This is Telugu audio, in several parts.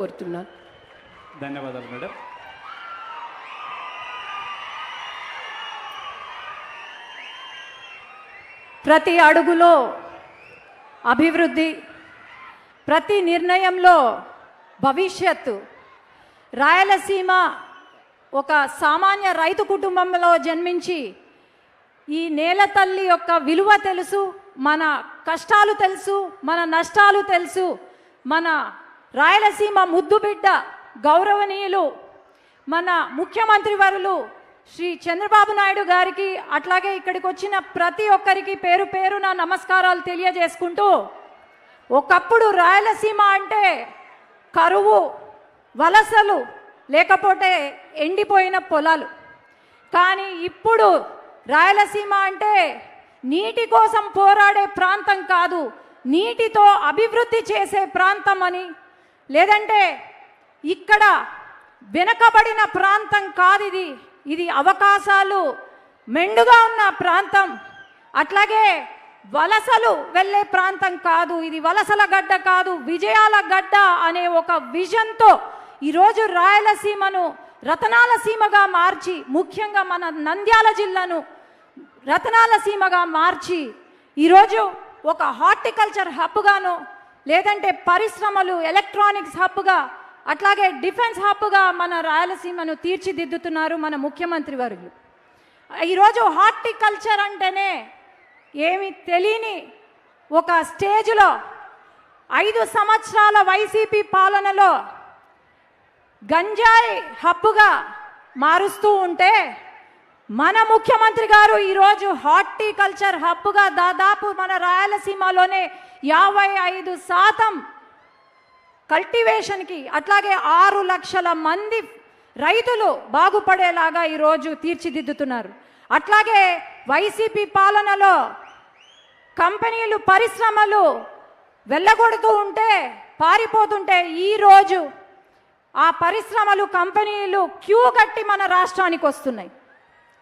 కోరుతున్నాను. ధన్యవాదాలు మేడం. ప్రతి అడుగులో అభివృద్ధి, ప్రతి నిర్ణయంలో భవిష్యత్తు. రాయలసీమ ఒక సామాన్య రైతు కుటుంబంలో జన్మించి ఈ నేల తల్లి యొక్క విలువ తెలుసు, మన కష్టాలు తెలుసు, మన నష్టాలు తెలుసు. మన రాయలసీమ ముద్దు బిడ్డ గౌరవనీయులు మన ముఖ్యమంత్రి వర్యులు శ్రీ చంద్రబాబు నాయుడు గారికి, అట్లాగే ఇక్కడికి వచ్చిన ప్రతి ఒక్కరికి పేరు పేరున నమస్కారాలు తెలియజేసుకుంటూ, ఒకప్పుడు రాయలసీమ అంటే కరువు, వలసలు, లేకపోతే ఎండిపోయిన పొలాలు. కానీ ఇప్పుడు రాయలసీమ అంటే నీటి కోసం పోరాడే ప్రాంతం కాదు, నీటితో అభివృద్ధి చేసే ప్రాంతం అని, లేదంటే ఇక్కడ వెనకబడిన ప్రాంతం కాదు, ఇది అవకాశాలు మెండుగా ఉన్న ప్రాంతం. అట్లాగే వలసలు వెళ్ళే ప్రాంతం కాదు, ఇది వలసల గడ్డ కాదు, విజయాల గడ్డ అనే ఒక విజన్తో ఈరోజు రాయలసీమను రతనాల సీమగా మార్చి, ముఖ్యంగా మన నంద్యాల జిల్లాను రతనాల సీమగా మార్చి ఈరోజు ఒక హార్టికల్చర్ హబ్గాను, లేదంటే పరిశ్రమలు, ఎలక్ట్రానిక్స్ హబ్గా, అట్లాగే డిఫెన్స్ హబ్గా మన రాయలసీమను తీర్చిదిద్దుతున్నారు మన ముఖ్యమంత్రి వర్యులు. ఈరోజు హార్టికల్చర్ అంటేనే ఏమి తెలియని ఒక స్టేజ్లో 5 సంవత్సరాల వైసీపీ పాలనలో గంజాయి హబ్గా మారుస్తూ ఉంటే, మన ముఖ్యమంత్రి గారు ఈరోజు హార్టికల్చర్ హబ్గా దాదాపు మన రాయలసీమలోనే 55% కల్టివేషన్కి, అట్లాగే 6 లక్షల మంది రైతులు బాగుపడేలాగా ఈరోజు తీర్చిదిద్దుతున్నారు. అట్లాగే వైసీపీ పాలనలో కంపెనీలు, పరిశ్రమలు వెళ్ళగొడుతూ ఉంటే, పారిపోతుంటే, ఈరోజు ఆ పరిశ్రమలు, కంపెనీలు క్యూ కట్టి మన రాష్ట్రానికి వస్తున్నాయి.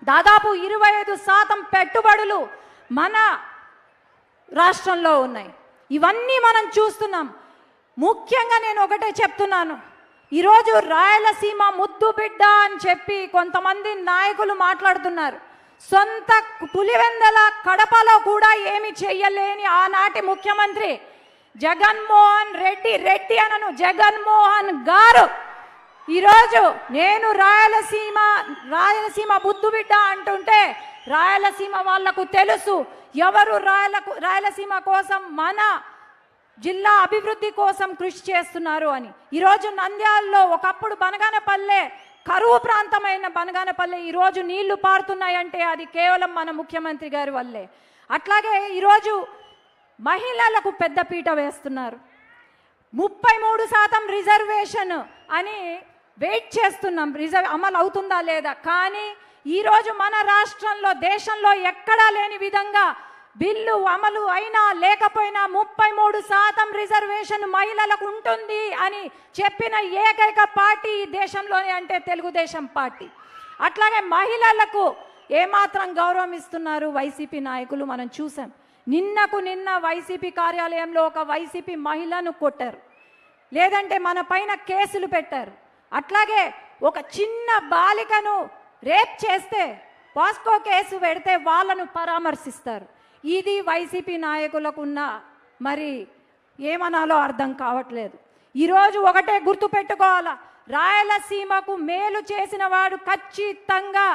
దాదాపు 25% పెట్టుబడులు మన రాష్ట్రంలో ఉన్నాయి. ఇవన్నీ మనం చూస్తున్నాం. ముఖ్యంగా నేను ఒకటే చెప్తున్నాను, ఈరోజు రాయలసీమ ముద్దు బిడ్డ అని చెప్పి కొంతమంది నాయకులు మాట్లాడుతున్నారు. సొంత పులివెందల కడపలో కూడా ఏమి చెయ్యలేని ఆనాటి ముఖ్యమంత్రి జగన్మోహన్ రెడ్డి అనను, జగన్మోహన్ గారు ఈరోజు నేను రాయలసీమ ముద్దు బిడ్డ అంటుంటే, రాయలసీమ వాళ్లకు తెలుసు ఎవరు రాయలసీమ కోసం, మన జిల్లా అభివృద్ధి కోసం కృషి చేస్తున్నారు అని. ఈరోజు నంద్యాలలో ఒకప్పుడు బనగానపల్లె కరువు ప్రాంతమైన బనగానపల్లె ఈరోజు నీళ్లు పారుతున్నాయంటే అది కేవలం మన ముఖ్యమంత్రి గారి వల్లే. అట్లాగే ఈరోజు మహిళలకు పెద్దపీట వేస్తున్నారు. 33% రిజర్వేషన్ అని వెయిట్ చేస్తున్నాం, అమలు అవుతుందా లేదా. కానీ ఈరోజు మన రాష్ట్రంలో, దేశంలో ఎక్కడా లేని విధంగా బిల్లు అమలు అయినా లేకపోయినా 33% రిజర్వేషన్ మహిళలకు ఉంటుంది అని చెప్పిన ఏకైక పార్టీ ఈ దేశంలోనే అంటే తెలుగుదేశం పార్టీ. అట్లాగే మహిళలకు ఏమాత్రం గౌరవం ఇస్తున్నారు వైసీపీ నాయకులు మనం చూసాం. నిన్న వైసీపీ కార్యాలయంలో ఒక వైసీపీ మహిళను కొట్టారు, లేదంటే మన పైన కేసులు పెట్టారు. అట్లాగే ఒక చిన్న బాలికను రేప్ చేస్తే పాస్కో కేసు పెడితే వాళ్ళను పరామర్శిస్తారు. ఇది వైసీపీ నాయకులకున్న మరి ఏమనాలో అర్థం కావట్లేదు. ఈరోజు ఒకటే గుర్తుపెట్టుకోవాలా, రాయలసీమకు మేలు చేసిన వాడు ఖచ్చితంగా